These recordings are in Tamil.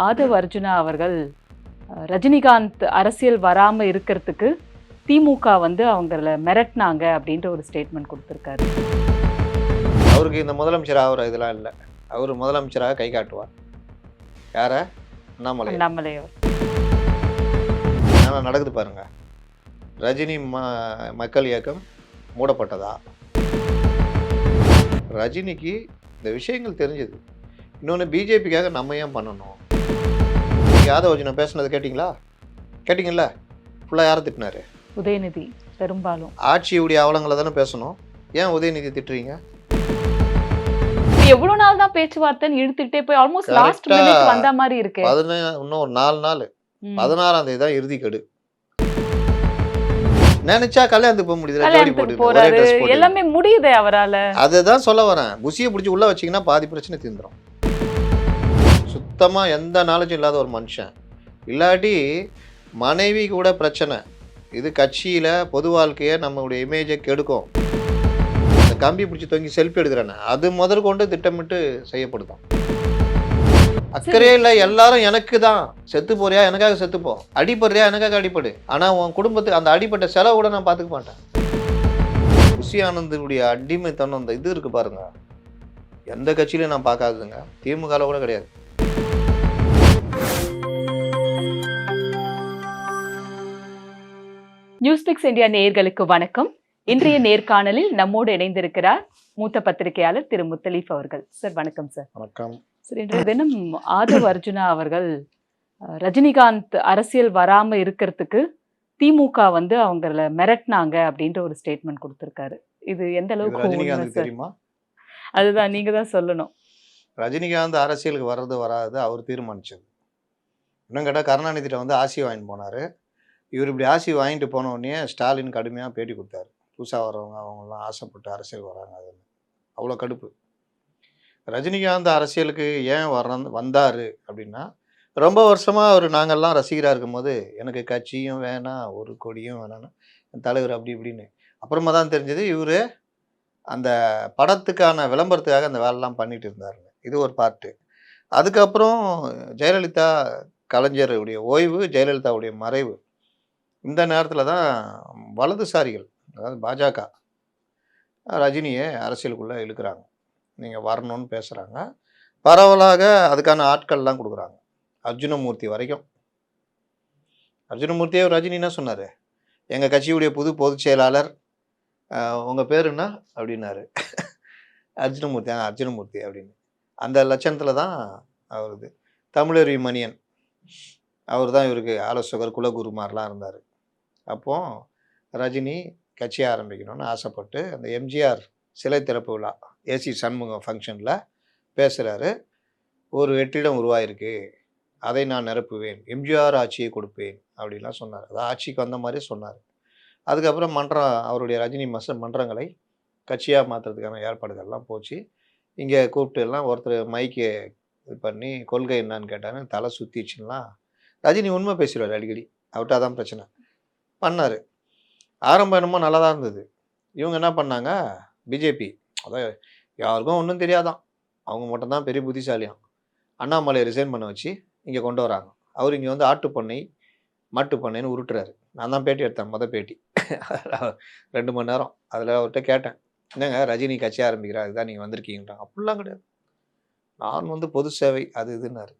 ஆதவ் அர்ஜுனா அவர்கள் ரஜினிகாந்த் அரசியல் வராம இருக்கிறதுக்கு திமுக வந்து அவங்கள மிரட்டினாங்க அப்படின்ற ஒரு ஸ்டேட்மெண்ட் கொடுத்திருக்காரு. அவருக்கு இந்த முதலமைச்சர் ஆகிற இதெல்லாம் இல்லை. அவர் முதலமைச்சராக கை காட்டுவார். யார? அண்ணாமலை. அண்ணாமலை அவர். ஆனால் நடக்குது பாருங்க. ரஜினி மக்கள் இயக்கம் மூடப்பட்டதா? ரஜினிக்கு இந்த விஷயங்கள் தெரிஞ்சது. இன்னொன்று, பிஜேபிக்காக நம்ம ஏன் பண்ணணும்? ஆதவ் அர்ஜுனா பேசுனது கேட்டிங்களா? ஃபுல்லாக யாரை திட்டினாரு? உதயநிதி. பெரும்பாலும் ஆட்சியுடைய அவலங்களை தானே பேசணும். ஏன் உதயநிதி திட்டுறீங்க? எவ்வளவு நாள் தான் பேச்சுவார்த்தைன்னு இழுத்துட்டே போய் ஆல்மோஸ்ட் லாஸ்ட் மினிட் வந்த மாதிரி இருக்கு. இன்னும் ஒரு 4 நாள், 16ஆம் தேதி தான் இறுதி கெடு. நினைச்சா கல்யாணத்துக்கு போக முடியுது, எல்லாமே முடியுது அவரால. அதுதான் சொல்ல வரேன். குசியை பிடிச்சி உள்ள வச்சிங்கன்னா பாதி பிரச்சனை தீர்ந்துடும். சுத்தமா எந்த நாலேஜும் இல்லாத ஒரு மனுஷன். இல்லாட்டி மனைவி கூட பிரச்சனை. இது கட்சியில பொது வாழ்க்கையை நம்மளுடைய இமேஜை கெடுக்கும். இந்த கம்பி பிடிச்சி தொங்கி செல்ஃபி எடுக்கிறேன்னு அது முதற்கொண்டு திட்டமிட்டு செய்யப்படுதான். அக்கறையே இல்லை. எல்லாரும் எனக்கு தான். செத்து போறியா எனக்காக செத்துப்போ, அடிபடுறியா எனக்காக அடிப்படு. ஆனால் உன் குடும்பத்துக்கு அந்த அடிப்பட்ட செலவு கூட நான் பார்த்துக்க மாட்டேன். குஷி ஆனந்துடைய அடிமைத்தனம் அந்த இது இருக்கு பாருங்க, எந்த கட்சியிலையும் நான் பார்க்காதுங்க. திமுகவில் கூட கிடையாது. நியூஸ்பிக்ஸ் இந்தியா நேயர்களுக்கு வணக்கம். இன்றைய நேர்காணலில் நம்மோடு இணைந்திருக்கிறார் மூத்த பத்திரிகையாளர் திரு முத்தலீஃப் அவர்கள். சார் வணக்கம். சார் வணக்கம். சார், இன்றைய தினம் ஆதவ் அர்ஜுனா அவர்கள் ரஜினிகாந்த் அரசியல் வராம இருக்கிறதுக்கு திமுக வந்து அவங்கள மிரட்டினாங்க அப்படின்ற ஒரு ஸ்டேட்மெண்ட் கொடுத்திருக்காரு. இது எந்த அளவுக்கு ரஜினிகாந்த் தெரியுமா? அதுதான் நீங்க தான் சொல்லணும். ரஜினிகாந்த் அரசியலுக்கு வர்றது வராது அவர் தீர்மானிச்சது. இன்னும் கேட்டால் கருணாநிதிட்ட வந்து ஆசி வாங்கிட்டு போனார். இவர் இப்படி ஆசி வாங்கிட்டு போன உடனே ஸ்டாலின் கடுமையாக பேட்டி கொடுத்தாரு. புதுசாக வரவங்க அவங்களாம் ஆசைப்பட்டு அரசியல் வராங்க. அதுன்னு அவ்வளோ கடுப்பு. ரஜினிகாந்த் அரசியலுக்கு ஏன் வந்தார் அப்படின்னா, ரொம்ப வருஷமாக அவர் நாங்கள்லாம் ரசிகராக இருக்கும்போது எனக்கு கட்சியும் வேணாம், ஒரு கொடியும் வேணாம்னா என் தலைவர் அப்படி இப்படின்னு. அப்புறமா தான் தெரிஞ்சது இவர் அந்த படத்துக்கான விளம்பரத்துக்காக அந்த வேலைலாம் பண்ணிட்டு இருந்தாருங்க. இது ஒரு பார்ட்டு. அதுக்கப்புறம் ஜெயலலிதா கலைஞருடைய ஓய்வு, ஜெயலலிதாவுடைய மறைவு, இந்த நேரத்தில் தான் வலதுசாரிகள், அதாவது பாஜக, ரஜினியை அரசியலுக்குள்ளே இழுக்கிறாங்க. நீங்கள் வரணும்னு பேசுகிறாங்க. பரவலாக அதுக்கான ஆட்கள்லாம் கொடுக்குறாங்க. அர்ஜுனமூர்த்தி வரைக்கும். அர்ஜுனமூர்த்தியே ரஜினி என்ன சொன்னார்? எங்கள் கட்சியுடைய புது பொதுச் செயலாளர், உங்கள் பேர் என்ன அப்படின்னாரு. அர்ஜுனமூர்த்தி அப்படின்னு. அந்த லட்சணத்தில் தான் அவருது. தமிழறி மணியன் அவர் தான் இவருக்கு ஆலோசகர், குலகுரு மாதிரிலாம் இருந்தார். அப்போது ரஜினி கட்சி ஆரம்பிக்கணும்னு ஆசைப்பட்டு அந்த எம்ஜிஆர் சிலை திறப்பு விழா ஏசி சண்முகம் ஃபங்க்ஷனில் பேசுகிறாரு. ஒரு வெற்றிடம் உருவாயிருக்கு, அதை நான் நிரப்புவேன், எம்ஜிஆர் ஆட்சியை கொடுப்பேன் அப்படின்லாம் சொன்னார். அது ஆட்சிக்கு வந்த மாதிரி சொன்னார். அதுக்கப்புறம் அவருடைய ரஜினி மன்றங்களை கட்சியாக மாற்றுறதுக்கான ஏற்பாடுகள்லாம் போச்சு. இங்கே கூப்பிட்டு எல்லாம் ஒருத்தர் மைக்கு இது பண்ணி கொள்கை என்னான்னு கேட்டான்னு தலை சுற்றிச்சுலாம். ரஜினி உண்மை பேசுகிறார் அடிக்கடி. அவர்கிட்ட தான் பிரச்சனை பண்ணார். ஆரம்பம் என்னமோ நல்லா தான் இருந்தது. இவங்க என்ன பண்ணாங்க, பிஜேபி, அதான் யாருக்கும் ஒன்றும் தெரியாதான், அவங்க மட்டும்தான் பெரிய புத்திசாலியாம், அண்ணாமலையை ரிசைன் பண்ண வச்சு இங்கே கொண்டு வராங்க. அவர் இங்கே வந்து ஆட்டு பண்ணை மாட்டு பண்ணைன்னு உருட்டுறாரு. நான் தான் பேட்டி எடுத்தேன், பேட்டி 2 மணி நேரம். அதில் அவர்கிட்ட கேட்டேன், என்னங்க ரஜினி கட்சி ஆரம்பிக்கிறா, இதுதான் நீங்கள் வந்திருக்கீங்கன்றாங்க. அப்படிலாம் கிடையாது, நான் வந்து பொது சேவை அது இதுன்னாரு.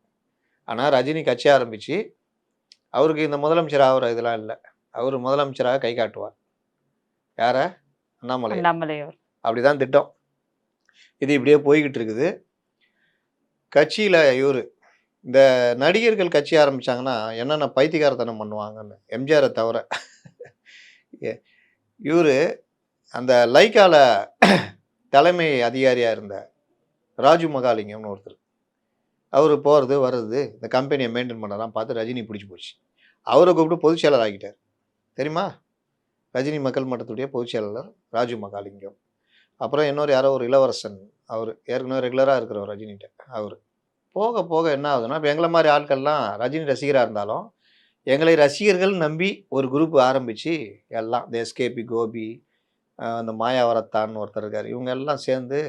ஆனால் ரஜினி கட்சி ஆரம்பித்து அவருக்கு இந்த முதலமைச்சர் ஆகிற இதெல்லாம் இல்லை. அவர் முதலமைச்சராக கை காட்டுவார். யார? அண்ணாமலை. அப்படிதான் திட்டம். இது இப்படியே போய்கிட்டு இருக்குது. கட்சியில் இவர் இந்த நடிகர்கள் கட்சி ஆரம்பித்தாங்கன்னா என்னென்ன பைத்தியகாரத்தனம் பண்ணுவாங்கன்னு, எம்ஜிஆரை தவிர. இவர் அந்த லைக்கால தலைமை அதிகாரியாக இருந்த ராஜு மகாலிங்கம்னு ஒருத்தர், அவர் போகிறது வர்றது இந்த கம்பெனியை மெயின்டைன் பண்ணலாம் பார்த்து ரஜினி பிடிச்சி போச்சு. அவரை கூப்பிட்டு பொதுச் செயலர் ஆகிட்டார். தெரியுமா? ரஜினி மக்கள் மன்றத்துடைய பொதுச் செயலாளர் ராஜு மகாலிங்கம். அப்புறம் இன்னொரு யாரோ ஒரு இளவரசன், அவர் ஏற்கனவே ரெகுலராக இருக்கிறவர் ரஜினிகிட்ட. அவர் போக போக என்ன ஆகுதுன்னா, இப்போ எங்களை மாதிரி ஆட்கள்லாம் ரஜினி ரசிகராக இருந்தாலும் எங்களை ரசிகர்கள் நம்பி ஒரு குரூப் ஆரம்பித்து எல்லாம் இந்த எஸ்கேபி கோபி, அந்த மாயாவரத்தான்னு ஒருத்தர் இருக்கார், இவங்க எல்லாம் சேர்ந்து,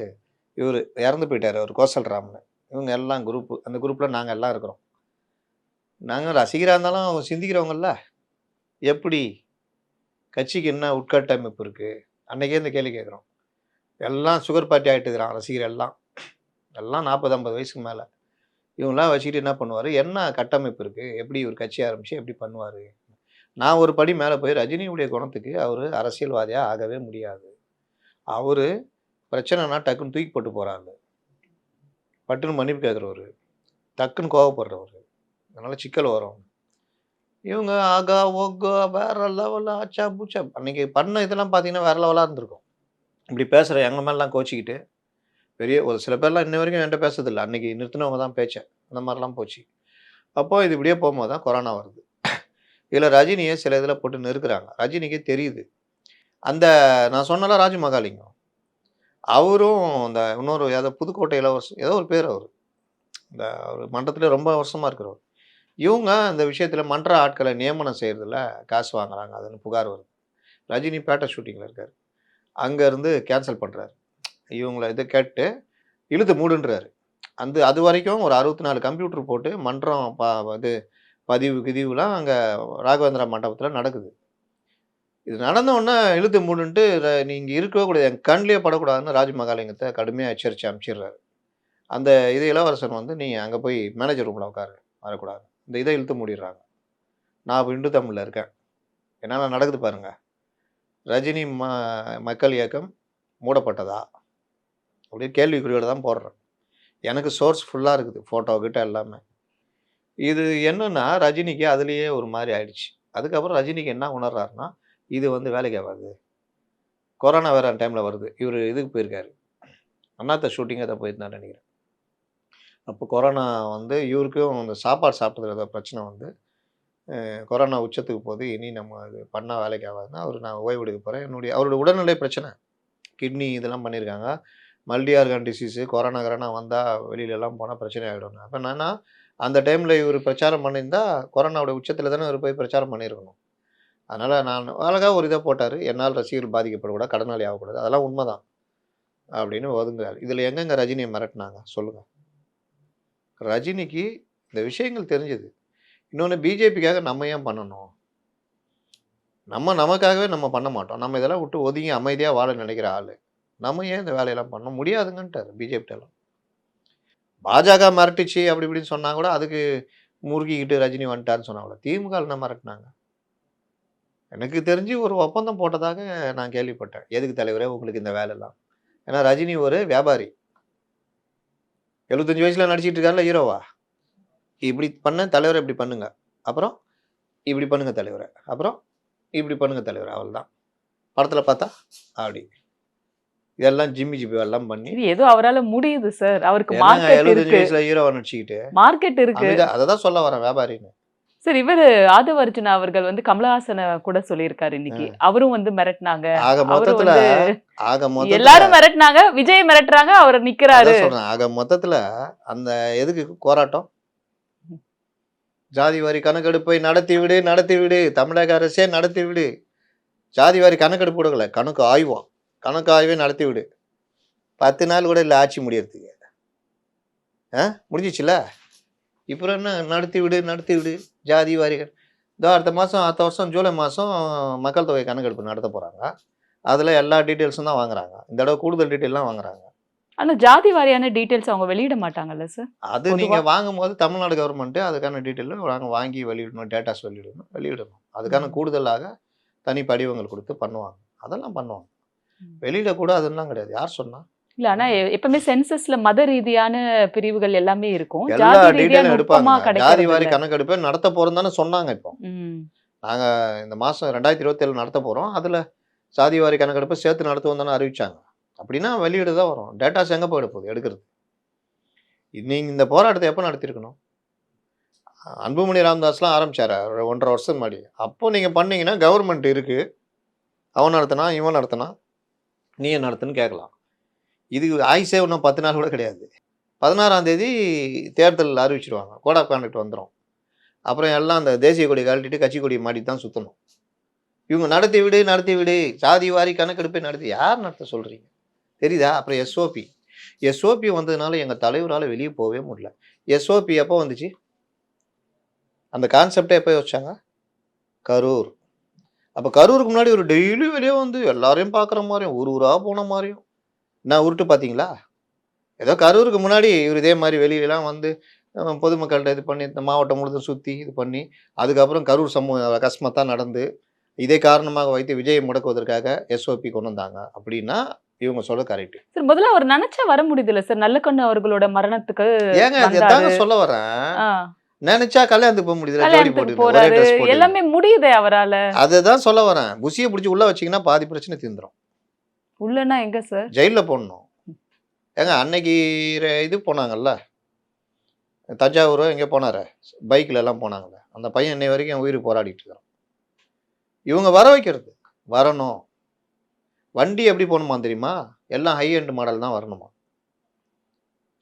இவர் இறந்து போயிட்டார் அவர் கோசல் ராம்னு, இவங்க எல்லாம் குரூப்பு, அந்த குரூப்பில் நாங்கள் எல்லாம் இருக்கிறோம். நாங்கள் ரசிகராக இருந்தாலும் அவங்க சிந்திக்கிறவங்கல்ல. எப்படி கட்சிக்கு என்ன உட்கட்டமைப்பு இருக்குது, அன்றைக்கே இந்த கேள்வி கேட்குறோம். எல்லாம் சுகர் பார்ட்டி ஆகிட்டுக்கிறான் ரசிகர் எல்லாம். எல்லாம் 40-50 வயசுக்கு மேலே. இவங்களாம் வச்சுக்கிட்டு என்ன பண்ணுவார், என்ன கட்டமைப்பு இருக்குது, எப்படி ஒரு கட்சி ஆரம்பித்து எப்படி பண்ணுவார். நான் ஒரு படி மேலே போய் ரஜினியுடைய குணத்துக்கு அவர் அரசியல்வாதியாக ஆகவே முடியாது. அவர் பிரச்சனைனா டக்குன்னு தூக்கி போட்டு போகிறாரு, பட்டுன்னு மன்னிப்பு கேட்குறவர், டக்குன்னு கோவப்படுறவர், அதனால் சிக்கல் வரும். இவங்க ஆகா ஓகோ வேற லெவலில் ஆச்சா பூச்சா அன்றைக்கி பண்ண இதெல்லாம் பார்த்தீங்கன்னா வேறு லெவலாக இருந்திருக்கும். இப்படி பேசுகிற எங்கள் மேலாம் கோச்சிக்கிட்டு பெரிய ஒரு சில பேர்லாம் இன்ன வரைக்கும் என்கிட்ட பேசுறதில்ல. அன்றைக்கி நிறுத்தினவங்க தான் பேச்சை, அந்த மாதிரிலாம் போச்சு. அப்போது இது இப்படியே போகும்போது தான் கொரோனா வருது. இதில் ரஜினியை சில இதில் போட்டு நெருக்குறாங்க. ரஜினிக்கு தெரியுது. அந்த நான் சொன்னல ராஜமகாலிங்கம், அவரும் இந்த இன்னொரு ஏதோ புதுக்கோட்டை இளவரசர் ஏதோ ஒரு பேர் அவர், இந்த ஒரு மன்றத்தில் ரொம்ப வருஷமாக இருக்கிறவர். இவங்க இந்த விஷயத்தில் மன்ற ஆட்களை நியமனம் செய்கிறதுல காசு வாங்குறாங்க, அதுன்னு புகார் வருது. ரஜினி பேட்டை ஷூட்டிங்கில் இருக்கார், அங்கேருந்து கேன்சல் பண்ணுறாரு. இவங்கள இதை கேட்டு இழுத்து மூடுன்றாரு. அது வரைக்கும் ஒரு 64 கம்ப்யூட்டர் போட்டு மன்றம் இது பதிவுலாம் அங்கே ராகவேந்திரா மண்டபத்தில் நடக்குது. இது நடந்தவுடனே இழுத்து மூடுன்ட்டு நீங்கள் இருக்கவே கூடாது, என் கண்ணிலே படக்கூடாதுன்னு ராஜமகாலிங்கத்தை கடுமையாக எச்சரித்து அனுப்பிச்சிடுறாரு. அந்த இது இளவரசன் வந்து நீங்கள் அங்கே போய் மேனேஜர் ரூமில் உட்காரு, வரக்கூடாது. இந்த இதை இழுத்து மூடிடுறாங்க. நான் இப்போ இந்து தமிழில் இருக்கேன், என்னென்ன நடக்குது பாருங்கள். ரஜினி மக்கள் இயக்கம் மூடப்பட்டதா அப்படியே கேள்விக்குறியோடு தான் போடுறேன். எனக்கு சோர்ஸ் ஃபுல்லாக இருக்குது, ஃபோட்டோ கிட்ட எல்லாமே. இது என்னென்னா ரஜினிக்கு அதுலேயே ஒரு மாதிரி ஆயிடுச்சு. அதுக்கப்புறம் ரஜினிக்கு என்ன உணர்றாருன்னா, இது வந்து வேலைக்கு ஆகாது. கொரோனா வேறு டைமில் வருது. இவர் இதுக்கு போயிருக்காரு, அண்ணாத்த ஷூட்டிங் அதை போயிருந்தான்னு நினைக்கிறேன். அப்போ கொரோனா வந்து இவருக்கும் அந்த சாப்பாடு சாப்பிட்டதுல ஏதோ பிரச்சனை வந்து கொரோனா உச்சத்துக்கு போது, இனி நம்ம இது பண்ணால் வேலைக்கு ஆகாதுன்னா நான் ஓய்வு எடுக்க போகிறேன். அவரோட உடல்நிலை பிரச்சனை, கிட்னி இதெல்லாம் பண்ணியிருக்காங்க, மல்டி ஆர்கான் டிசீஸு, கொரோனா வந்தால் வெளியிலலாம் போனால் பிரச்சனை ஆகிடும். அப்போ என்னன்னா அந்த டைமில் இவர் பிரச்சாரம் பண்ணியிருந்தா கொரோனாவோட உச்சத்தில் தானே இவர் போய் பிரச்சாரம் பண்ணியிருக்கணும். அதனால் நான் அழகாக ஒரு இதை போட்டார், என்னால் ரசிகர்கள் பாதிக்கப்படக்கூடாது, கடனாளி ஆகக்கூடாது, அதெல்லாம் உண்மை தான் அப்படின்னு ஒதுங்குறாரு. இதில் எங்கெங்க ரஜினியை மிரட்டினாங்க சொல்லுங்கள். ரஜினிக்கு இந்த விஷயங்கள் தெரிஞ்சது. இன்னொன்று, பிஜேபிக்காக நம்ம ஏன் பண்ணணும், நமக்காகவே நம்ம பண்ண மாட்டோம், நம்ம இதெல்லாம் விட்டு ஒதுங்கி அமைதியாக வாழ நினைக்கிற ஆள், நம்ம ஏன் இந்த வேலையெல்லாம் பண்ண முடியாதுங்கன்ட்டார் பிஜேபிட்டெல்லாம். பாஜக மிரட்டிச்சு அப்படி இப்படின்னு சொன்னா கூட அதுக்கு முறுக்கிக்கிட்டு ரஜினி வந்துட்டான்னு சொன்னாங்க. திமுக என்ன மிரட்டினாங்க, எனக்கு தெரிஞ்சு ஒரு ஒப்பந்தம் போட்டதாக நான் கேள்விப்பட்டேன். எதுக்கு தலைவரே உங்களுக்கு இந்த வேலைலாம், ஏன்னா ரஜினி ஒரு வியாபாரி, 75 வயசில் நடிச்சிட்டு இருக்காருல ஹீரோவா, இப்படி பண்ண தலைவரை இப்படி பண்ணுங்க, அப்புறம் இப்படி பண்ணுங்க தலைவரை, அப்புறம் இப்படி பண்ணுங்க தலைவர், அவள் தான் படத்தில் பார்த்தா அப்படி இதெல்லாம் ஜிம்மி எல்லாம் பண்ணி ஏதோ அவரால் முடியுது சார். அவருக்கு மார்க்கெட் 75 வயசுல ஹீரோவை நடிச்சுக்கிட்டு மார்க்கெட் இருக்கு, அதை தான் சொல்ல வரேன் வியாபாரின்னு. சார் இவர் ஆதவ அர்ஜுனா அவர்கள் வந்து கமலஹாசனை கூட சொல்லியிருக்காரு இன்னைக்கு, அவரும் வந்து மிரட்டினாங்க. ஆக மொத்தத்துல எல்லாரும் மிரட்டினாங்க, விஜய் மிரட்டுறாங்க, அவர் நிக்கிறாரு. ஆக மொத்தத்துல அந்த எதுக்கு போராட்டம், ஜாதி வாரி கணக்கெடுப்பை நடத்தி விடு, தமிழக அரசே நடத்தி விடு. ஜாதி வாரி கணக்கெடுப்பு கொடுக்கல, கணக்கு ஆய்வே நடத்தி விடு. 10 நாள் கூட இல்லை ஆட்சி முடியறதுக்கு, முடிஞ்சிச்சுல. இப்போ என்ன நடத்தி விடு ஜாதி வாரிகள். இதோ அடுத்த வருஷம் ஜூலை மாதம் மக்கள் தொகை கணக்கெடுப்பு நடத்த போகிறாங்க. அதில் எல்லா டீட்டெயில்ஸும் தான் வாங்குறாங்க. இந்த தடவை கூடுதல் டீட்டெயிலாம் வாங்குறாங்க. ஆனால் ஜாதி வாரியான டீட்டெயில்ஸ் அவங்க வெளியிட மாட்டாங்கல்ல சார்? அது நீங்கள் வாங்கும்போது தமிழ்நாடு கவர்மெண்ட்டு அதுக்கான டீட்டெயில் வாங்கி வெளியிடணும், டேட்டாஸ் வெளியிடணும். அதுக்கான கூடுதலாக தனி படிவங்கள் கொடுத்து பண்ணுவாங்க, அதெல்லாம் பண்ணுவாங்க. வெளியிடக்கூடாதுலாம் கிடையாது, யார் சொன்னா? இல்ல, ஆனா எப்பவுமே சென்சஸ்ல மத ரீதியான பிரிவுகள் எல்லாமே இருக்கும், எல்லா டீட்டெயிலும் எடுப்பாங்க. ஜாதி வாரி கணக்கெடுப்பை நடத்த போறோம் தானே சொன்னாங்க. இப்போ நாங்க இந்த மாசம் 2027 நடத்த போறோம், அதுல ஜாதி வாரி கணக்கெடுப்பை சேர்த்து நடத்துவோம் தானே அறிவிச்சாங்க. அப்படின்னா வெளியிட தான் வரும், டேட்டாஸ் எங்க போயிட போகுது எடுக்கிறது. நீங்க இந்த போராட்டத்தை எப்போ நடத்திருக்கணும்? அன்புமணி ராமதாஸ்லாம் ஆரம்பிச்சாரு 1.5 வருஷம் முன்னாடி. அப்போ நீங்க பண்ணீங்கன்னா கவர்மெண்ட் இருக்கு, அவன் நடத்தினா இவன் நடத்தினா நீ நடத்துன்னு கேட்கலாம். இது ஆயுசே இன்னும் 10 நாள் கூட கிடையாது. 16ஆம் தேதி தேர்தல் அறிவிச்சிடுவாங்க, கோட் ஆஃப் கான்டக்ட் வந்துடும். அப்புறம் எல்லாம் அந்த தேசிய கொடி கழட்டிட்டு கட்சி கொடியை மாட்டிட்டு தான் சுற்றணும். இவங்க நடத்தி விடு ஜாதி வாரி கணக்கெடுப்பை நடத்தி யார் நடத்த சொல்கிறீங்க தெரியுதா? அப்புறம் எஸ்ஓபி வந்ததுனால எங்கள் தலைவரால் வெளியே போகவே முடியல. எஸ்ஓபி எப்போ வந்துச்சு? அந்த கான்செப்டே எப்போ யோசிச்சாங்க? கரூர். அப்போ கரூருக்கு முன்னாடி ஒரு டெய்லி வெளியே வந்து எல்லாரையும் பார்க்குற மாதிரியும் ஊர் ஊராக போன மாதிரியும் நான் உருட்டு பார்த்தீங்களா? ஏதோ கரூருக்கு முன்னாடி இவர் இதே மாதிரி வெளியிலலாம் வந்து பொதுமக்கள்கிட்ட இது பண்ணி இந்த மாவட்டம் முழுதும் சுற்றி இது பண்ணி அதுக்கப்புறம் கரூர் சமூக அகஸ்மாத்தா நடந்து இதை காரணமாக வைத்து விஜயை முடக்குவதற்காக எஸ்ஓபி கொண்டு வந்தாங்க அப்படின்னா இவங்க சொல்ல கரெக்ட். சார் முதல்ல அவர் நினைச்சா வர முடியுதுல்ல சார், நல்லக்கண்ணு அவர்களோட மரணத்துக்கு ஏங்க அது வந்தாரு. எதாங்க சொல்ல வரேன். ஆ, நினைச்சா கல்யாணத்துக்கு போக முடியுது, ஜோடி கல்யாணத்துக்கு போட்டு ஒரே போறாரு, ட்ரெஸ் போட்டு. எல்லாமே முடியுதே அவரால. அதுதான் சொல்ல வரேன். புசியை பிடிச்சி உள்ள வச்சீங்கன்னா பாதி பிரச்சனை தீர்ந்துரும். உள்ளனா எங்க சார்? ஜெயிலில் போடணும். ஏங்க அன்னைக்கு இது போனாங்கல்ல தஞ்சாவூரோ எங்கே போனாரு பைக்கில் எல்லாம் போனாங்கல்ல, அந்த பையன் இன்னை வரைக்கும் என் உயிர் போராடிட்டு இருக்கிறான். இவங்க வர வைக்கிறது வரணும். வண்டி எப்படி போகணுமா தெரியுமா? எல்லாம் ஹை எண்ட் மாடல் தான் வரணுமா.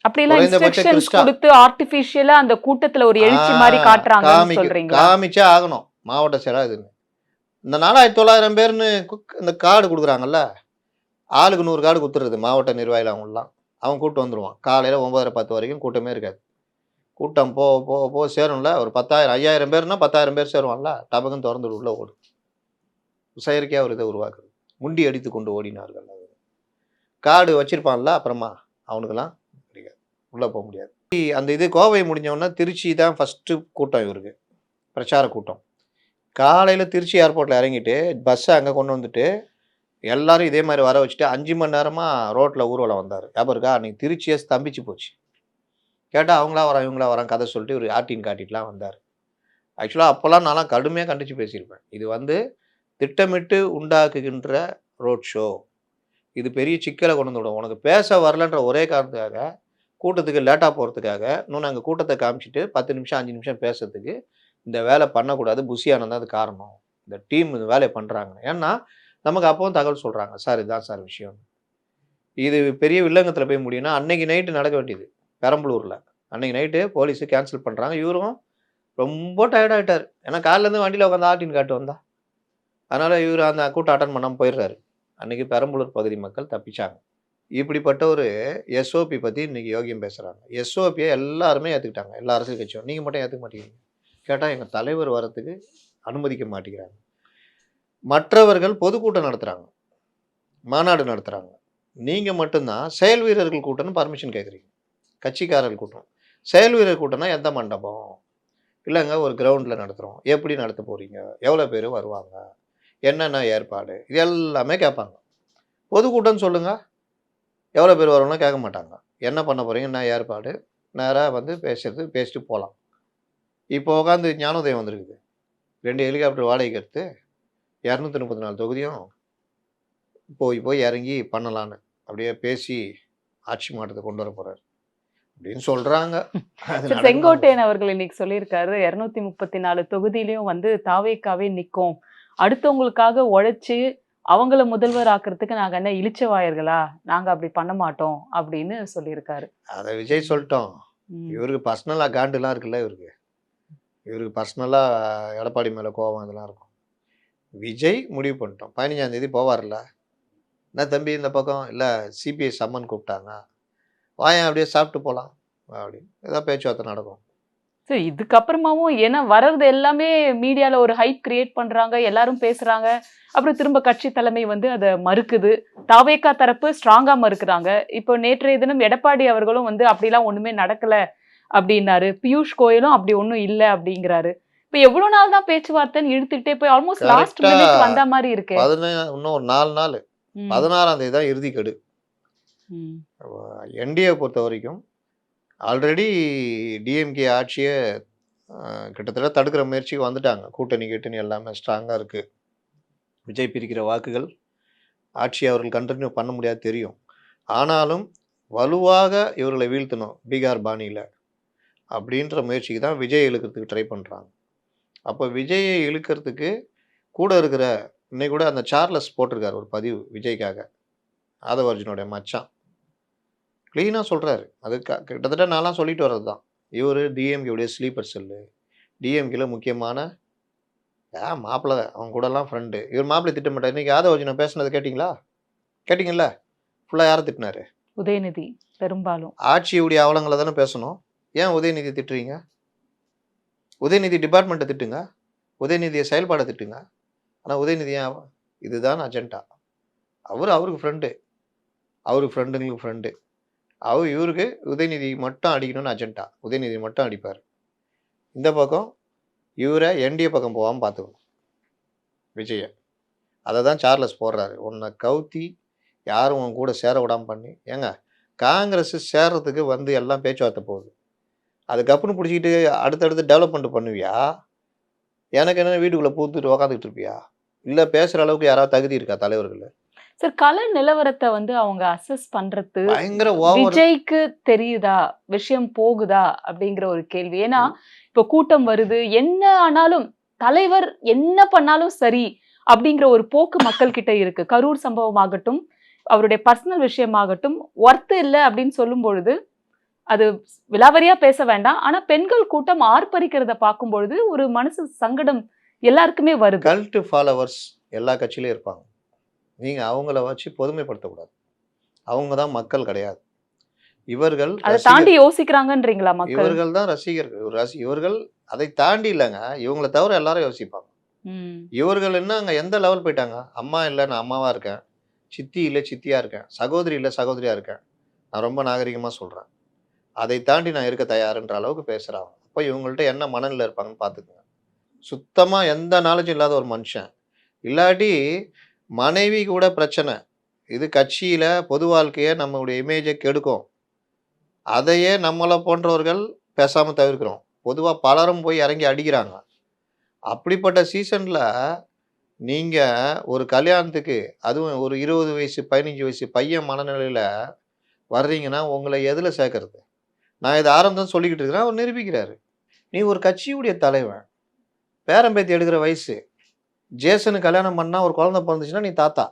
அப்படிலாம் குறைந்தபட்ச இன்ஸ்ட்ரக்ஷன்ஸ் கிறிஸ்டா கொடுத்து ஆர்டிபிஷியலா அந்த கூட்டத்துல ஒரு எழுச்சி மாதிரி காட்டுறாங்கன்னு சொல்றீங்களா? காமிச்சே ஆகணும் மாவட்ட செயலா இதுன்னு. இந்த 4900 பேர்னு இந்த கார்டு கொடுக்குறாங்கல்ல, ஆளுக்கு 100 கார்டு கொடுத்துருது மாவட்ட நிர்வாகிகள் அவங்களாம். அவன் கூட்டம் வந்துடுவான் காலையில் 9:30 10 வரைக்கும் கூட்டமே இருக்காது. கூட்டம் போக போக போக சேரும்ல, ஒரு 10,000 5000 பேர்னா 10,000 பேர் சேருவான்ல, டபக்குன்னு திறந்து உள்ள ஓடும். செயற்கையாக ஒரு இதை உருவாக்குறது. முண்டி அடித்து கொண்டு ஓடினார்கள். கார்டு வச்சிருப்பான்ல அப்புறமா அவனுக்கெல்லாம் உள்ளே போக முடியாது. அந்த இது கோவை முடிஞ்சவொடனே திருச்சி தான் ஃபஸ்ட்டு கூட்டம் இவருக்கு, பிரச்சார கூட்டம். காலையில் திருச்சி ஏர்போர்ட்டில் இறங்கிட்டு பஸ்ஸை அங்கே கொண்டு வந்துட்டு எல்லாரும் இதே மாதிரி வர வச்சுட்டு 5 மணி நேரமாக ரோட்டில் ஊர்வலம் வந்தார். ஞாபகம் இருக்கா? அன்றைக்கி திருச்சியே ஸ்தம்பிச்சு போச்சு. கேட்டால் அவங்களா வரான் இவங்களா வரான் கதை சொல்லிட்டு ஒரு ஆர்டின் காட்டிட்டுலாம் வந்தார். ஆக்சுவலாக அப்போல்லாம் நான்லாம் கடுமையாக கண்டித்து பேசியிருப்பேன். இது வந்து திட்டமிட்டு உண்டாக்குகின்ற ரோட் ஷோ, இது பெரிய சிக்கலை கொண்டு வந்து விடும். உனக்கு பேச வரலன்ற ஒரே காரணத்துக்காக கூட்டத்துக்கு லேட்டாக போகிறதுக்காக இன்னும் நாங்கள் கூட்டத்தை காமிச்சிட்டு 10 நிமிஷம் 5 நிமிஷம் பேசுறதுக்கு இந்த வேலை பண்ணக்கூடாது. புசியானது தான் அது காரணம். இந்த டீம் இந்த வேலையை பண்ணுறாங்க. ஏன்னா நமக்கு அப்போவும் தகவல் சொல்கிறாங்க, சார் இதுதான் சார் விஷயம். இது பெரிய வில்லங்கத்தில் போய் முடியும்னா அன்னைக்கு நைட்டு நடக்க வேண்டியது பெரம்பலூரில். அன்னைக்கு நைட்டு போலீஸு கேன்சல் பண்ணுறாங்க. இவரும் ரொம்ப டயர்டாகிட்டார். ஏன்னா காலையிலேருந்து வண்டியில் உட்காந்து ஆர்டின் காட்டு வந்தா. அதனால் இவர் அந்த கூட்டம் அட்டன் பண்ணாமல் போயிடுறாரு. அன்றைக்கி பெரம்பலூர் பகுதி மக்கள் தப்பிச்சாங்க. இப்படிப்பட்ட ஒரு எஸ்ஓபி பற்றி இன்றைக்கி யோகியம் பேசுகிறாங்க. எஸ்ஓபியை எல்லாருமே ஏற்றுக்கிட்டாங்க, எல்லா அரசியல் கட்சியும். நீங்கள் மட்டும் ஏற்றுக்க மாட்டேங்கிறீங்க. கேட்டால் எங்கள் தலைவர் வரத்துக்கு அனுமதிக்க மாட்டேங்கிறாங்க. மற்றவர்கள் பொதுக்கூட்டம் நடத்துகிறாங்க, மாநாடு நடத்துகிறாங்க. நீங்கள் மட்டும்தான் செயல் வீரர்கள் கூட்டம்னு பர்மிஷன் கேட்குறீங்க. கட்சிக்காரர்கள் கூட்டம். செயல் வீரர் கூட்டம்னா எந்த மண்டபம்? இல்லைங்க ஒரு கிரவுண்டில் நடத்துகிறோம். எப்படி நடத்த போகிறீங்க? எவ்வளோ பேர் வருவாங்க? என்னென்ன ஏற்பாடு? இது எல்லாமே கேட்பாங்க. பொதுக்கூட்டம்னு சொல்லுங்கள், எவ்வளோ பேர் வருவாங்கன்னா கேட்க மாட்டாங்க. என்ன பண்ண போகிறீங்க, என்ன ஏற்பாடு? நேராக வந்து பேசிட்டு போகலாம். இப்போ உட்காந்து ஞானோதயம் வந்திருக்குது. 2 ஹெலிகாப்டர் வாடகைக்கு எடுத்து 234 தொகுதியும் போய் இறங்கி பண்ணலான்னு அப்படியே பேசி ஆட்சி மாற்றத்தை கொண்டு வர போகிறார் அப்படின்னு சொல்கிறாங்க. செங்கோட்டையன் அவர்கள் இன்னைக்கு சொல்லியிருக்காரு, 234 தொகுதியிலையும் வந்து தாவேக்காவே நிற்கும், அடுத்தவங்களுக்காக உழைச்சி அவங்கள முதல்வர் ஆக்குறதுக்கு நாங்கள் என்ன இளிச்சவாயர்களா, நாங்கள் அப்படி பண்ண மாட்டோம் அப்படின்னு சொல்லியிருக்காரு. அதை விஜய் சொல்லிட்டோம். இவருக்கு பர்சனலாக காண்டுலாம் இருக்குல்ல, இவருக்கு பர்சனலாக எடப்பாடி மேலே கோபம் இதெல்லாம் இருக்கும். விஜய் முடிவு பண்ணிட்டோம். 15ஆம் தேதி போவார்ல. என்ன தம்பி இந்த பக்கம் இல்லை சிபிஐ சம்மன் கூப்பிட்டாங்க, வாயன் அப்படியே சாப்பிட்டு போகலாம் அப்படின்னு ஏதாவது பேச்சுவார்த்தை நடக்கும். சரி, இதுக்கப்புறமாவும் ஏன்னா வர்றது எல்லாமே மீடியாவில் ஒரு ஹைப் கிரியேட் பண்ணுறாங்க, எல்லாரும் பேசுகிறாங்க, அப்புறம் திரும்ப கட்சி தலைமை வந்து அதை மறுக்குது. தாவேக்கா தரப்பு ஸ்ட்ராங்காக மறுக்கிறாங்க. இப்போ நேற்றைய தினம் எடப்பாடி அவர்களும் வந்து அப்படிலாம் ஒன்றுமே நடக்கலை அப்படின்னாரு. பியூஷ் கோயலும் அப்படி ஒன்றும் இல்லை அப்படிங்கிறாரு. இப்போ எவ்வளோ நாள் தான் பேச்சுவார்த்தைன்னு இழுத்துக்கிட்டே போய் ஆல்மோஸ்ட் லாஸ்ட் மினிட் வந்த மாதிரி இருக்கு. இன்னும் ஒரு 4 நாள் 16ஆம் தேதி தான் இறுதி கெடு. என்டிஏ பொறுத்த வரைக்கும் ஆல்ரெடி டிஎம்கே ஆட்சியை கிட்டத்தட்ட தடுக்கிற முயற்சிக்கு வந்துட்டாங்க. கூட்டணி எல்லாமே ஸ்ட்ராங்காக இருக்குது. விஜய் பிரிக்கிற வாக்குகள் ஆட்சி அவர்கள் கண்டினியூ பண்ண முடியாது தெரியும். ஆனாலும் வலுவாக இவர்களை வீழ்த்தணும் பீகார் பாணியில் அப்படின்ற முயற்சிக்கு தான் விஜய் இழுக்கிறதுக்கு ட்ரை பண்ணுறாங்க. அப்போ விஜயை இழுக்கிறதுக்கு கூட இருக்கிற இன்னைக்கு கூட அந்த சார்லஸ் போட்டிருக்காரு ஒரு பதிவு விஜய்க்காக, ஆதவ அர்ஜுனுடைய மச்சான் க்ளீனாக சொல்கிறாரு. அது கிட்டத்தட்ட நான்லாம் சொல்லிட்டு வர்றது தான். இவர் டிஎம்கேவுடைய ஸ்லீப்பர் செல்லு, டிஎம்கேல முக்கியமான மாப்பிள்ளை, அவங்க கூடலாம் ஃப்ரெண்டு. இவர் மாப்பிள்ளை திட்டமிட்டார். இன்றைக்கி ஆதவ அர்ஜுனை பேசுனது கேட்டிங்கல்ல? ஃபுல்லாக யாரை திட்டினாரு? உதயநிதி. பெரும்பாலும் ஆட்சியுடைய அவலங்களை தானே பேசணும். ஏன் உதயநிதி திட்டுறீங்க? உதயநிதி டிபார்ட்மெண்ட்டை திட்டுங்க, உதயநிதியை செயல்பாடை திட்டுங்க. ஆனால் உதயநிதி இதுதான் அஜெண்டா. அவருக்கு ஃப்ரெண்டு, அவருக்கு ஃப்ரெண்டுங்களுக்கு ஃப்ரெண்டு. இவருக்கு உதயநிதி மட்டும் அடிக்கணும்னு அஜெண்டா. உதயநிதி மட்டும் அடிப்பார். இந்த பக்கம் இவரை என்டிஏ பக்கம் போகாமல் பார்த்துக்கணும் விஜய. அதை தான் சார்லஸ் போடுறாரு. உன்னை கவுத்தி யாரும் உன் கூட சேர விடாமல் பண்ணி ஏங்க காங்கிரஸ் சேர்றதுக்கு வந்து எல்லாம் பேச்சுவார்த்தை போகுது. அதுக்கப்புறம் பிடிச்சிக்கிட்டு அடுத்தடுத்து டெவலப்மெண்ட் பண்ணுவியா? எனக்கு என்ன வீட்டுக்குள்ளே பூத்துட்டு உக்காந்துக்கிட்டு இருப்பியா? இல்லை பேசுகிற அளவுக்கு யாராவது தகுதி இருக்கா தலைவர்கள்? சார் கள நிலவரத்தை வந்து அவங்க அசஸ் பண்றது பயங்கர ஓவர். விஜய்க்கு தெரியுதா, விஷயம் போகுதா அப்படிங்கிற ஒரு கேள்வி. ஏன்னா இப்ப கூட்டம் வருது, என்ன ஆனாலும் தலைவர் என்ன பண்ணாலும் சரி அப்படிங்கிற ஒரு போக்கு மக்கள் கிட்ட இருக்கு. கரூர் சம்பவம் ஆகட்டும், அவருடைய பர்சனல் விஷயமாகட்டும், ஒர்த் இல்லை அப்படின்னு சொல்லும் பொழுது அது விலாவரியா பேச வேண்டாம். ஆனா பெண்கள் கூட்டம் ஆர்ப்பரிக்கிறத பார்க்கும் பொழுது ஒரு மனசு சங்கடம் எல்லாருக்குமே வருது. கல்ட் ஃபாலோவர்ஸ் எல்லா கட்சியிலும் இருப்பாங்க. நீங்க அவங்கள வச்சு பொதுமைப்படுத்தக்கூடாது. அவங்க தான் மக்கள் கிடையாது. இவர்கள் அதை தாண்டி யோசிக்கிறாங்கன்றீங்களா மக்கள்? இவர்கள் தான் ரசிகர்கள். இவர்கள் அதை தாண்டி இல்லைங்க. இவங்களை தவிர எல்லாரும் யோசிப்பாங்க. இவர்கள் என்ன அங்க எந்த லெவல் போயிட்டாங்க? அம்மா இல்லை நான் அம்மாவா இருக்கேன், சித்தி இல்லை சித்தியா இருக்கேன், சகோதரி இல்லை சகோதரியா இருக்கேன். நான் ரொம்ப நாகரிகமா சொல்றேன். அதை தாண்டி நான் இருக்க தயாருன்ற அளவுக்கு பேசுறாங்க. அப்போ இவங்கள்ட்ட என்ன மனநிலை இருப்பாங்கன்னு பார்த்துக்குங்க. சுத்தமா எந்த நாலேஜும் இல்லாத ஒரு மனுஷன். இல்லாட்டி மனைவி கூட பிரச்சனை. இது கட்சியில பொது வாழ்க்கையை நம்மளுடைய இமேஜை கெடுக்கும். அதையே நம்மளை போன்றவர்கள் பேசாம தவிர்க்கிறோம். பொதுவா பலரும் போய் இறங்கி அடிக்கிறாங்க. அப்படிப்பட்ட சீசன்ல நீங்க ஒரு கல்யாணத்துக்கு, அதுவும் ஒரு 20 வயசு 15 வயசு பையன் மனநிலையில வர்றீங்கன்னா உங்களை எதுல சேர்க்கறது? நான் இதை ஆரம்பம் சொல்லிக்கிட்டு இருக்கிறேன். அவர் நிரூபிக்கிறாரு. நீ ஒரு கட்சியுடைய தலைவன், பேரம்பேத்தி எடுக்கிற வயசு. ஜேசனு கல்யாணம் பண்ணா ஒரு குழந்தை பிறந்துச்சுன்னா நீ தாத்தா.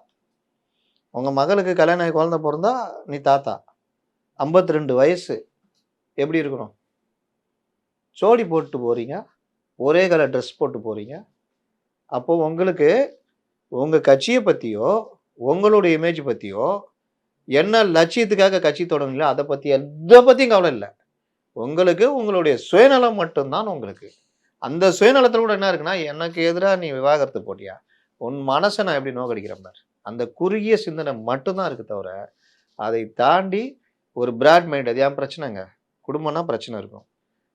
உங்க மகளுக்கு கல்யாணம் ஆகி குழந்தை பிறந்தா நீ தாத்தா. 52 வயசு எப்படி இருக்கணும்? ஜோடி போட்டு போறீங்க, ஒரே கலர் ட்ரெஸ் போட்டு போறீங்க. அப்போ உங்களுக்கு உங்க கட்சியை பத்தியோ உங்களுடைய இமேஜ் பத்தியோ என்ன லட்சியத்துக்காக கட்சி தொடங்கல அதை பத்தி எதை பத்தியும் கவலை இல்லை. உங்களுக்கு உங்களுடைய சுயநலம் மட்டும்தான் உங்களுக்கு. அந்த சுயநலத்துல கூட என்ன இருக்குன்னா, எனக்கு எதிராக நீ விவாகரத்து போட்டியா, உன் மனசை நான் எப்படி நோக்கடிக்கிறேன் பார். அந்த குறுகிய சிந்தனை மட்டும்தான் இருக்கு தவிர, அதை தாண்டி ஒரு பிராட் மைண்ட். அது ஏன் பிரச்சனைங்க? குடும்பம்னா பிரச்சனை இருக்கும்.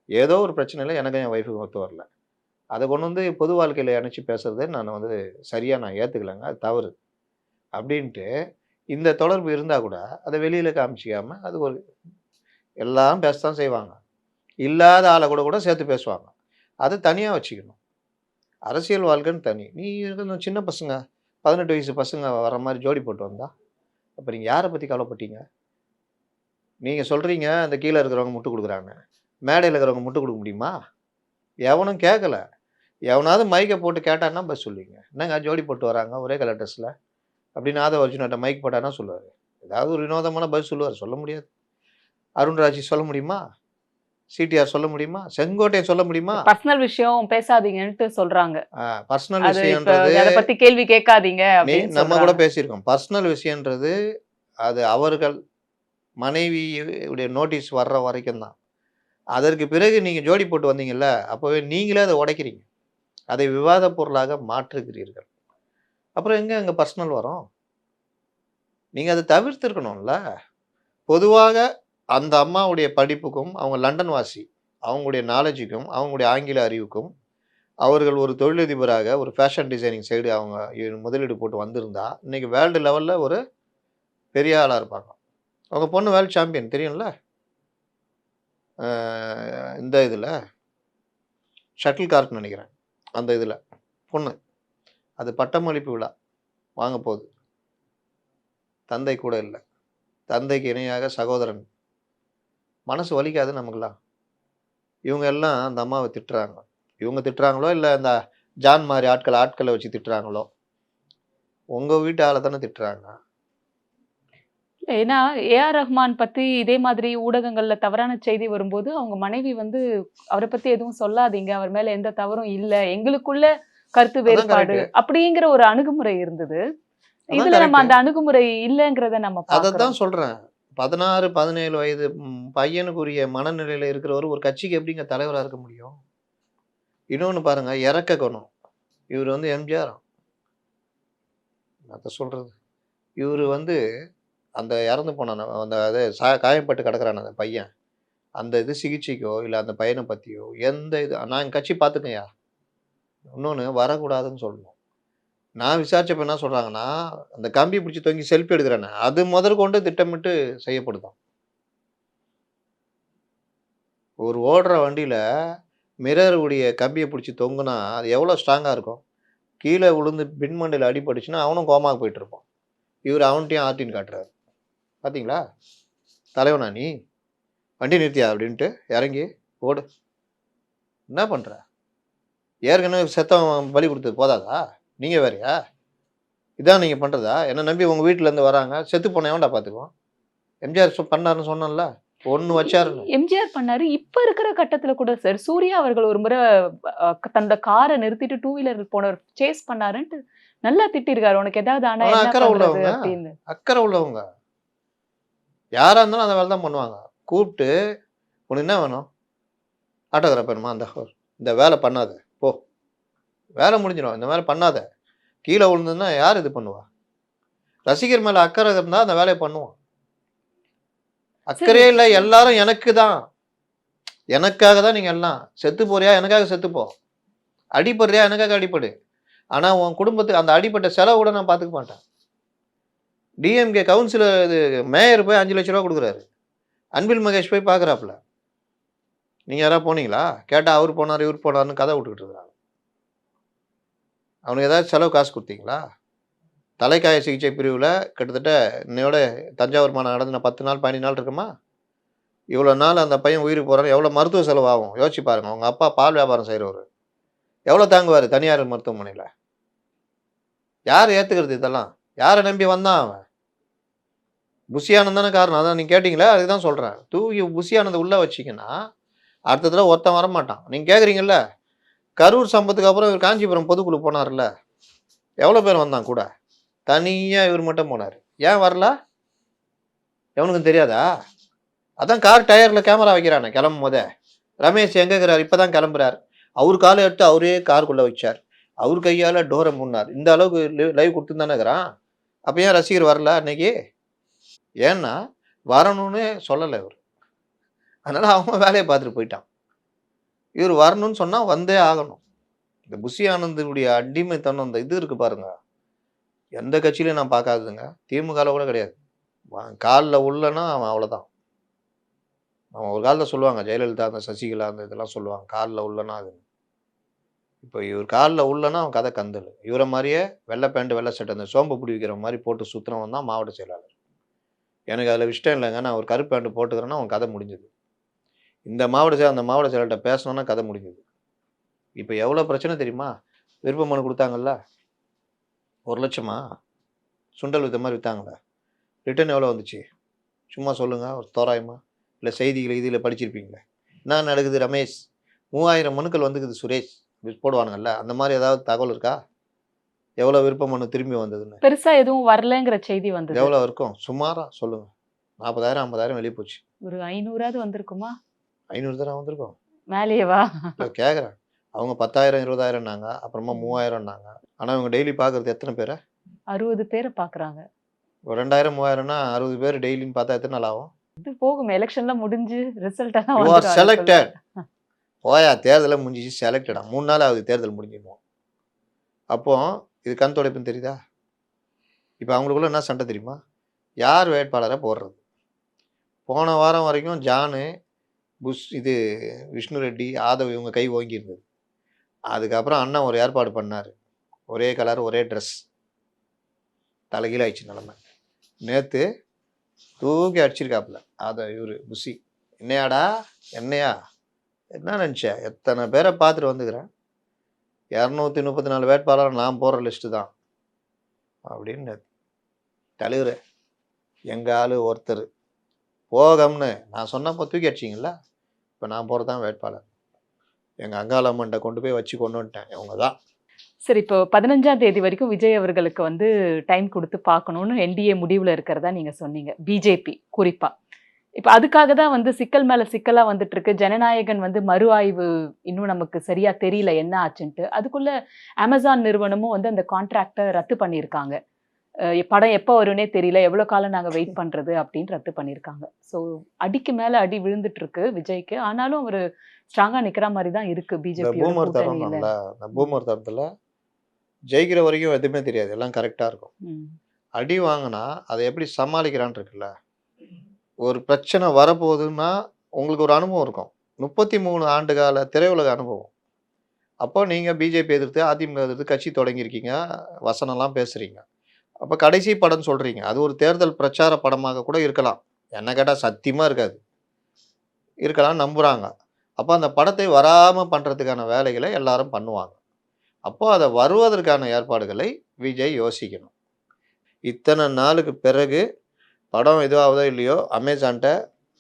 ஏதோ ஒரு பிரச்சனையில் எனக்கு என் ஒய்ஃபுக்கு ஒத்து வரல, அதை கொண்டு வந்து பொது வாழ்க்கையில் இணைச்சி பேசுறதை நான் வந்து சரியாக நான் ஏற்றுக்கலைங்க, அது தவறு அப்படின்ட்டு. இந்த தொடர்பு இருந்தால் கூட அதை வெளியில் காமிச்சிக்காம அது ஒரு எல்லாம் பேசத்தான் செய்வாங்க. இல்லாத ஆளை கூட சேர்த்து பேசுவாங்க. அது தனியாக வச்சுக்கணும். அரசியல் வாழ்க்கைன்னு தனி. நீ கொஞ்சம் சின்ன பசங்க 18 வயசு பசங்க வர மாதிரி ஜோடி போட்டு வந்தா அப்போ நீங்கள் யாரை பற்றி கவலைப்பட்டீங்க? நீங்கள் சொல்கிறீங்க அந்த கீழே இருக்கிறவங்க முட்டு கொடுக்குறாங்க, மேடையில் இருக்கிறவங்க முட்டு கொடுக்க முடியுமா? எவனும் கேட்கல. எவனாவது மைக்கை போட்டு கேட்டான்னா பஸ் சொல்லுவீங்க. என்னங்க ஜோடி போட்டு வராங்க ஒரே கலர் ட்ரெஸ்ஸில் அப்படின்னு அர்ஜுனாட்ட மைக் போட்டான்னா சொல்லுவார். ஏதாவது ஒரு வினோதமான பதில் சொல்லுவார். சொல்ல முடியாது. அருண்ராஜ் சொல்ல முடியுமா? சிடிஆர் சொல்ல முடியுமா? செங்கோட்டையன் சொல்ல முடியுமா? பர்சனல் விஷயம் பேசாதீங்கன்னு சொல்றாங்க. பர்சனல் விஷயம்ன்றது அதை பத்தி கேள்வி கேட்காதீங்க அப்படின்னு நம்ம கூட பேசியிருக்கோம். பர்சனல் விஷயம்ன்றது அது அவர்கள் மனைவியுடைய நோட்டீஸ் வர்ற வரைக்கும் தான். அதற்கு பிறகு நீங்கள் ஜோடி போட்டு வந்தீங்கல்ல, அப்போவே நீங்களே அதை உடைக்கிறீங்க, அதை விவாத பொருளாக மாற்றுகிறீர்கள். அப்புறம் எங்கே அங்கே பர்சனல் வரும்? நீங்கள் அதை தவிர்த்திருக்கணும்ல. பொதுவாக அந்த அம்மாவுடைய படிப்புக்கும், அவங்க லண்டன் வாசி, அவங்களுடைய நாலேஜுக்கும் அவங்களுடைய ஆங்கில அறிவுக்கும், அவர்கள் ஒரு தொழிலதிபராக ஒரு ஃபேஷன் டிசைனிங் சைடு அவங்க முதலீடு போட்டு வந்திருந்தா இன்னைக்கு வேர்ல்டு லெவலில் ஒரு பெரிய ஆளாக இருப்பாங்க. அவங்க பொண்ணு வேர்ல்டு சாம்பியன் தெரியும்ல, இந்த இதில் ஷட்டில் கார்க் நினைக்கிறேன், அந்த இதில் பொண்ணு. அது பட்டமளிப்பு விழா வாங்க போகுது. தந்தை கூட இல்லை, தந்தைக்கு இணையாக சகோதரன். மனசு வலிக்காது நமக்குலாம். இவங்க எல்லாம் அந்த அம்மாவை திட்டுறாங்க. இவங்க திட்டுறாங்களோ இல்லை இந்த ஜான் மாதிரி ஆட்களை வச்சு திட்டுறாங்களோ, உங்கள் வீட்டு ஆளை தானே திட்டுறாங்க. ஏன்னா ஏஆர் ரஹ்மான் பத்தி இதே மாதிரி ஊடகங்கள்ல தவறான செய்தி வரும்போது அவங்க மனைவி வந்து அவரை பத்தி எதுவும் சொல்லாதீங்க, அவர் மேல எந்த தவறும் இல்ல, எங்களுக்குள்ள கருத்து வேறுபாடு அப்படிங்கிற ஒரு அணுகுமுறை இருந்தது. இதுல நம்ம அந்த அணுகுமுறை இல்லைங்கிறத நம்ம அதைத்தான் சொல்றேன். 16 17 வயது பையனுக்குரிய மனநிலையில இருக்கிறவர் ஒரு கட்சிக்கு எப்படிங்க தலைவராக இருக்க முடியும்? இன்னொன்னு பாருங்க, இறக்க குணம். இவர் வந்து எம்ஜிஆர். அத சொல்றது. இவரு வந்து அந்த இறந்து போனான அந்த அது காயம்பட்டு கிடக்குறான அந்த பையன். அந்த இது சிகிச்சைக்கோ, இல்ல அந்த பையன பத்தியோ எந்த இது நான் என் கட்சி பார்த்துட்டேன்யா. இன்னொன்னு வரக்கூடாதுன்னு சொல்லணும். நான் விசாரிச்சப்ப என்ன சொல்றாங்கன்னா, அந்த கம்பி பிடிச்சு தொங்கி செல்ஃபி எடுக்குறானே, அது முதற்கொண்டு திட்டமிட்டு செய்யப்படுதாம். ஒரு ஓடுற வண்டியில மிரர் உடைய கம்பிய பிடிச்சு தொங்குனா, அது எவ்வளோ ஸ்ட்ராங்கா இருக்கும்? கீழ விழுந்து பின்மண்டையில அடிபட்டுச்சுன்னா, அவனும் கோமாக்கு போயிட்டு இருப்பான். இவரு அவன்ட்டயும் ஆர்டின்னு காட்டுறாரு. பார்த்தீங்களா? தலைவனா நீ? வண்டி நிறுத்தியா அப்படின்ட்டு இறங்கி ஓடு. என்ன பண்ற? ஏற்கனவே செத்தவன் பலி குடுத்தது போதாதா? நீங்க வேறயா? இதான் நீங்க பண்றதா? என்ன நம்பி உங்க வீட்ல இருந்து வராங்க. செத்து போனா எவன்டா பார்த்துக்குவான்? எம்ஜிஆர் பண்ணாருன்னு சொன்னேன்ல. ஒண்ணு வச்சாருன்னு. எம்ஜிஆர் பண்ணாரு. இப்ப இருக்கிற கட்டத்துல கூட சார், சூர்யா அவர்கள் ஒரு முறை தன்னோட கார நிறுத்திட்டு டூ வீலர் போனவர் சேஸ் பண்ணாருன்ட்டு நல்லா திட்டியிருக்காரு. உனக்கு ஏதாவது ஆனா ஆனா என்ன அக்கறை பண்றது உள்ளவங்க. அப்படின்னு. அக்கறை உள்ளவங்க. யாரா இருந்தாலும் அந்த வேலை தான் பண்ணுவாங்க. கூப்ட்டு, "உனக்கு என்ன வேணும்? ஆட்டோகிராஃப் வேணுமா? இந்தா இந்த வேலை பண்ணாத. போ. வேலை முடிஞ்சிடும். இந்த வேலை பண்ணாத." கீழ விழுந்ததுன்னா யார் இது பண்ணுவா? ரசிகர் மேல அக்கறை இருந்தா அந்த வேலைய பண்ணுவான். சரி. அக்கறையே இல்ல, எல்லாரும் எனக்கு தான். எனக்காக தான் நீங்க எல்லாம். செத்து போறியா? எனக்காக செத்து போ. அடிபடுறியா? எனக்காக அடிபடு. ஆனா உன் குடும்பத்துக்கு அந்த அடிபட்ட செலவு கூட நான் பார்த்துக்க மாட்டேன். டிஎம்கே கவுன்சிலர் இது மேயர் போய் ரூ. 5,00,000 குடுக்குறாரு. அன்பில் மகேஷ் போய் பார்க்குறாப்புல. நீங்க யாராவது போனீங்களா? கேட்டா அவரு போனாரு, இவரு போனாருன்னு கதை விட்டுக்கிட்டு இருக்கிறாங்க. அவனுக்கு ஏதாவது செலவு காசு குடுத்தீங்களா? தலைக்காய சிகிச்சை பிரிவுல கிட்டத்தட்ட இன்னையோட தஞ்சாவூர் மாநாடு நடந்து 10 நாள், 15 நாள் இருக்குமா? இவ்வளோ நாள் அந்த பையன் உயிருக்கு போறான். எவ்வளோ மருத்துவ செலவு ஆகும்? யோசிச்சு பாருங்க. உங்க அப்பா பால் வியாபாரம் செய்றவரு. எவ்வளோ தாங்குவாரு தனியார் மருத்துவமனையில? யார் ஏத்துக்கிறது இதெல்லாம்? யார நம்பி வந்தான் அவன்? புஷி ஆனந்த் தானே காரணம். அதான் நீங்க கேட்டீங்களா? அதுக்கு தான் சொல்றேன். தூக்கி புஷி ஆனந்த உள்ள வச்சீங்கன்னா, அடுத்த தடவ ஒருத்தன் வரமாட்டான். நீங்க கேட்குறீங்கல்ல, கரூர் சம்பவத்துக்கு அப்புறம் இவர் காஞ்சிபுரம் பொதுக்குழு போனார்ல, எவ்வளோ பேர் வந்தான் கூட? தனியா இவர் மட்டும் போனாரு. ஏன் வரல? எவனுக்கும் தெரியாதா? அதான் கார் டயர்ல கேமரா வைக்கிறானே கிளம்பும்போதே. ரமேஷ் எங்க இருக்கிறாரு? இப்பதான் கிளம்புறாரு. அவரு காலை எடுத்து அவரே காருக்குள்ள வச்சார். அவர் கையால டோர மூடுனார். இந்த அளவுக்கு லைவ் கொடுத்துன்னு தானே இருக்கிறான். அப்ப ஏன் ரசிகர் வரல அன்னைக்கு? ஏன்னா வரணும்னு சொல்லல இவரு. அதனால அவன் வேலையை பார்த்துட்டு போயிட்டான். இவர் வரணும்னு சொன்னா வந்தே ஆகணும். இந்த புஷி ஆனந்துடைய அடிமைத்தனம் அந்த இது இருக்கு பாருங்க. எந்த கட்சியிலையும் நான் பார்க்காததுங்க. திமுகல கூட கிடையாது. கால்ல உள்ளன்னா அவன் அவ்வளோதான். அவன் ஒரு காலத்துல சொல்லுவாங்க. ஜெயலலிதா, அந்த சசிகலா அந்த இதெல்லாம் சொல்லுவாங்க. கால்ல உள்ளன்னா அது. இப்போ இவர் கால்ல உள்ளன்னா அவன் கதை கந்தல். இவரை மாரியே வெள்ளை பேண்ட், வெள்ளை சட்டை அந்த சோம்பு பிடி வைக்கிற மாரி போட்டு சுத்துறவன் தான் மாவட்ட செயலாளர். எனக்கு அதில இஷ்டம் இல்லைங்க. நான் ஒரு கருப்பு பேண்ட் போட்டுக்கிறேன்னா அவன் கதை முடிஞ்சது. இந்த மாவட்ட செயலர் அந்த மாவட்ட செயலர்ட்ட பேசணும்னா கதை முடிஞ்சது. இப்போ எவ்வளோ பிரச்சனை தெரியுமா? விருப்ப மனு குடுத்தாங்கல்ல? 1,00,000மா? சுண்டல் வித்த மாரி வித்தாங்கல்ல? ரிட்டர்ன் எவ்வளோ வந்துச்சு? சும்மா சொல்லுங்க. ஒரு தோராயமா? இல்ல செய்திகள இதுல படிச்சிருப்பீங்களே. என்ன நடக்குது ரமேஷ்? 3000 மனுக்கள் வந்துக்குது சுரேஷ். போடுவானுங்கல்ல. அந்த மாரி ஏதாவது தகவல் இருக்கா? எவ்வளோ விருப்ப மனு திரும்பி வந்ததுன்னு? பெருசா எதுவும் வரலங்கிற செய்தி வந்தது. எவ்வளோ இருக்கும்? சுமாரா சொல்லுங்க. 40,000, 50,000 வெளிய போச்சு. ஒரு 500ஆவது வந்திருக்குமா? 500 தானே வந்திருக்கும். மேலேயேவா? இல்ல கேட்குறேன். அவங்க 10,000, 20,000ன்னாங்க. அப்புறமா 3000ன்னாங்க. ஆனா இவங்க டெய்லி பார்க்குறது எத்தன பேர? 60 பேர பார்க்குறாங்க. ஒரு 2000, 3000ன்னா 60 பேர் டெய்லின்னு பார்த்தா எத்தன நாள் ஆகும்? இது போகும். எலக்ஷன்லாம் முடிஞ்சு ரிசல்ட் எல்லாம் யூ ஆர் வந்துரும் அதுக்குள்ள. செலக்டட். போயா தேர்தலே முடிஞ்சிச்சு செலக்டடா. 3 நாள் ஆகுது தேர்தல் முடிஞ்சிரும். அப்போ இது கண் துடைப்புன்னு தெரியுதா? இப்ப அவங்களுக்குள்ள என்ன சண்டை தெரியுமா? யார் வேட்பாளர போடுறது? போன வாரம் வரைக்கும் ஜானு, இது விஷ்ணு ரெட்டி, ஆதவ் இவங்க கை ஓங்கி இருந்தது. அதுக்கப்புறம் அண்ணன் ஒரு ஏற்பாடு பண்ணாரு. ஒரே கலர், ஒரே ட்ரெஸ். தலைகீழ ஆயிடுச்சு நிலைமை. நேத்து தூக்கி அடிச்சிருக்காப்புல. இவரு புஷி. என்னையாடா? என்னையா? என்ன நினச்ச? எத்தனை பேரை பார்த்துட்டு வந்துக்கிறேன். 234 வேட்பாளர் நான் போடுற லிஸ்ட்டு தான். அப்படின்னு தலைவரே, எங்க ஆளு ஒருத்தர் போகம்னு நான் சொன்னப்போ தூக்கி அடிச்சிங்களா? இப்போ நான் போகிறது தான் வேட்பாளர். எங்க அங்காள அம்மன்ட்ட கொண்டு போய் வச்சு கொண்டு வந்துட்டேன். இவங்க தான். சரி, இப்போ 15ஆம் தேதி வரைக்கும் விஜய் அவர்களுக்கு வந்து டைம் குடுத்து பார்க்கணும்னு என்டிஏ முடிவுல இருக்கிறதா நீங்க சொன்னீங்க. பிஜேபி குறிப்பா. இப்ப அதுக்காக தான் வந்து சிக்கல் மேல சிக்கலா வந்துட்டு இருக்கு. ஜனநாயகன் வந்து மறு ஆய்வு இன்னும் நமக்கு சரியா தெரியல என்ன ஆச்சுன்ட்டு. அதுக்குள்ள Amazon நிறுவனமும் வந்து அந்த கான்ட்ராக்ட்ட ரத்து பண்ணியிருக்காங்க. படம் எப்ப வரும்னே தெரியல. எவ்வளோ காலம் நாங்க வெயிட் பண்றது அப்படின்னு ரத்து பண்ணியிருக்காங்க. ஸோ அடிக்கு மேல அடி விழுந்துட்டு இருக்கு விஜய்க்கு. ஆனாலும் அவரு ஸ்ட்ராங்கா நிக்கிற மாரி தான் இருக்கு இந்த பிஜேபியோட பூமர் கூட்டணியில. தரணும்ல, இந்த ம். பூமர் தரத்துல ஜெயிக்கிற வரைக்கும் எதுவுமே தெரியாது. எல்லாம் கரெக்டா இருக்கும். ம். அடி வாங்குனா, அதை எப்படி சமாளிக்கிறான்னு இருக்குல்ல. ஒரு பிரச்சனை வரப்போகுதுன்னா, உங்களுக்கு ஒரு அனுபவம் இருக்கும். 33 ஆண்டு கால திரையுலக அனுபவம். அப்போ நீங்க பிஜேபி எதிர்த்து, அதிமுக எதிர்த்து கட்சி தொடங்கியிருக்கீங்க. வசனம்லாம் பேசுறீங்க. அப்ப கடைசி படம்ன்னு சொல்றீங்க. அது ஒரு தேர்தல் பிரச்சார படமாக கூட இருக்கலாம். என்ன கேட்டா சத்தியமா இருக்காது. இருக்கலாம்னு நம்புறாங்க. அப்ப அந்த படத்தை வராம பண்றதுக்கான வேலைகள எல்லாரும் பண்ணுவாங்க. அப்போ அத வருவதற்கான ஏற்பாடுகளை விஜய் யோசிக்கணும். இத்தன நாளுக்கு பிறகு படம் எதுவாகுதோ இல்லையோ அமேசான்ட்ட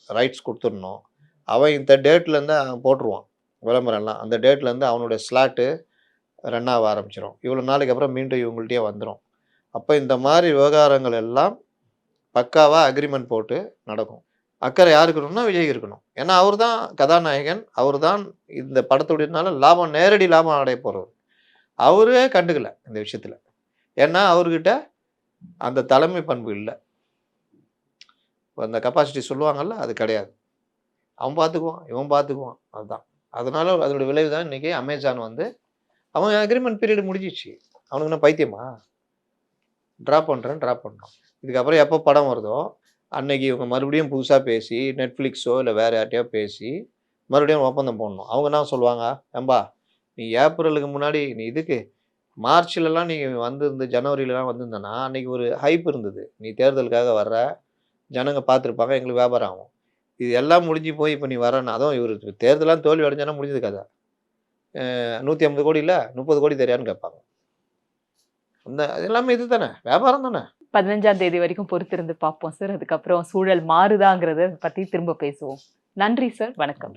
ரைட்ஸ் குடுத்துடணும். அவன் இந்த டேட்லேருந்து அவன் போட்டுருவான் விளம்பரம்லாம். அந்த டேட்லேருந்து அவனுடைய ஸ்லாட்டு ரன் ஆக ஆரம்பிச்சிரும். இவ்வளோ நாளைக்கு அப்புறம் மீண்டும் இவங்கள்ட்டயே வந்துரும். அப்ப இந்த மாரி விவகாரங்கள் எல்லாம் பக்காவா அக்ரீமெண்ட் போட்டு நடக்கும். அக்கறை யாருக்கு இருக்கணும்னா விஜய்க்கு இருக்கணும். ஏன்னா அவர் தான் கதாநாயகன். அவர் தான் இந்த படத்துடையனால லாபம் நேரடி லாபம் அடைய போறவர். அவரே கண்டுக்கல இந்த விஷயத்துல. ஏன்னா அவர்கிட்ட அந்த தலைமை பண்பு இல்ல. அந்த கெப்பாசிட்டி சொல்லுவாங்கல்ல, அது கிடையாது. அவன் பார்த்துக்குவான், இவன் பார்த்துக்குவான். அதுதான். அதனால அதனுடைய விளைவு தான் இன்னைக்கு அமேசான் வந்து அவன் அக்ரீமெண்ட் பீரியட் முடிஞ்சிருச்சு. அவனுக்கு என்ன பைத்தியமா? டிராப் பண்றான். இதுக்கப்புறம் எப்போ படம் வருதோ, அன்னைக்கு இவங்க மறுபடியும் புதுசா பேசி, Netflixஓ இல்ல வேற யார்ட்டயோ பேசி, மறுபடியும் ஒப்பந்தம் போடணும். அவங்க என்ன சொல்லுவாங்க? "ஏம்பா, நீ ஏப்ரலுக்கு முன்னாடி நீ இதுக்கு மார்ச்லலாம் நீ வந்திருந்து ஜனவரிலலாம் வந்திருந்தன்னா, அன்னைக்கு ஒரு ஹைப் இருந்தது. நீ தேர்தலுக்காக வர்ற, ஜனங்க பார்த்துருப்பாங்க, எங்களுக்கு வியாபாரம் ஆகும். இது எல்லாம் முடிஞ்சு போய் இப்ப நீ வரேன்னா அதுவும் இவரு தேர்தல்லாம் தோல்வி அடைஞ்சான்னா முடிஞ்சது கதை. 150 கோடி இல்ல, 30 கோடி தரியான்னு கேட்பாங்க. அது எல்லாமே இது தானே, வியாபாரம் தானே. 15ஆம் தேதி வரைக்கும் பொறுத்திருந்து பார்ப்போம் சார். அதுக்கப்புறம் சூழல் மாறுதாங்கிறத பத்தி திரும்ப பேசுவோம். நன்றி சார். வணக்கம்.